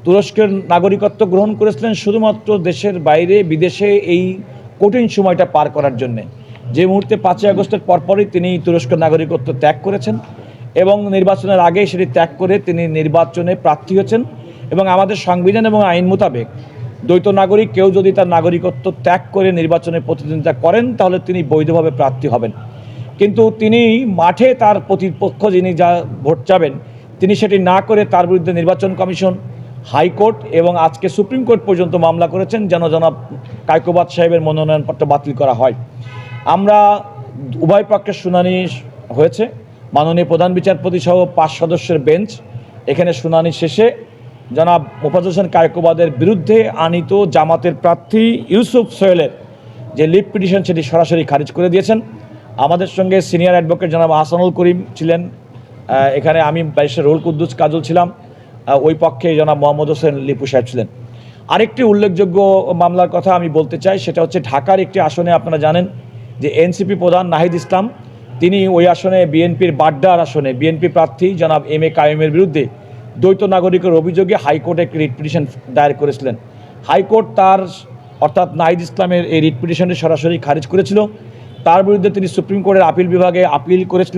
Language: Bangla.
তুরস্কের নাগরিকত্ব গ্রহণ করেছিলেন শুধুমাত্র দেশের বাইরে বিদেশে এই কঠিন সময়টা পার করার জন্যে। যে মুহূর্তে 5ই আগস্টের পরপরই তিনি তুরস্কের নাগরিকত্ব ত্যাগ করেছেন এবং নির্বাচনের আগে সেটি ত্যাগ করে তিনি নির্বাচনে প্রার্থী হয়েছেন। এবং আমাদের সংবিধান এবং আইন মোতাবেক দ্বৈত নাগরিক কেউ যদি তার নাগরিকত্ব ত্যাগ করে নির্বাচনে প্রতিদ্বন্দ্বিতা করেন তাহলে তিনি বৈধভাবে প্রার্থী হবেন। কিন্তু তিনি মাঠে তার প্রতিপক্ষ যিনি যা ভোট চাবেন তিনি সেটি না করে তার বিরুদ্ধে নির্বাচন কমিশন, হাইকোর্ট এবং আজকে সুপ্রিম কোর্ট পর্যন্ত মামলা করেছেন যেন জনাব কায়কোবাদ সাহেবের মনোনয়নপত্র বাতিল করা হয়। আমরা উভয় পক্ষের শুনানি হয়েছে। মাননীয় প্রধান বিচারপতি সহ 5 সদস্যের বেঞ্চ এখানে শুনানি শেষে জনাব মোফাজ্জল হোসেন কায়কোবাদের বিরুদ্ধে আনিত জামাতের প্রার্থী ইউসুফ সোহেলের যে লিভ পিটিশন সেটি সরাসরি খারিজ করে দিয়েছেন। আমাদের সঙ্গে সিনিয়র অ্যাডভোকেট জনাব আহসানুল করিম ছিলেন, এখানে আমি ব্যারিস্টার রুহুল কুদ্দুস কাজল ছিলাম, ওই পক্ষে জনাব মোহাম্মদ হোসেন লিপু সাহেব ছিলেন। আরেকটি উল্লেখযোগ্য মামলার কথা আমি বলতে চাই, সেটা হচ্ছে ঢাকার একটি আসনে আপনারা জানেন যে এনসিপি প্রধান নাহিদ ইসলাম তিনি ওই আসনে বিএনপির বাড্ডার আসনে বিএনপি প্রার্থী জনাব এম এ কাইমের বিরুদ্ধে দ্বৈত নাগরিকের অভিযোগে হাইকোর্টে একটি রিট পিটিশন দায়ের করেছিলেন। হাইকোর্ট তার অর্থাৎ নাহিদ ইসলামের এই রিট পিটিশনটি সরাসরি খারিজ করেছিল। তার বিরুদ্ধে তিনি সুপ্রিম কোর্টের আপিল বিভাগে আপিল করেছিলেন।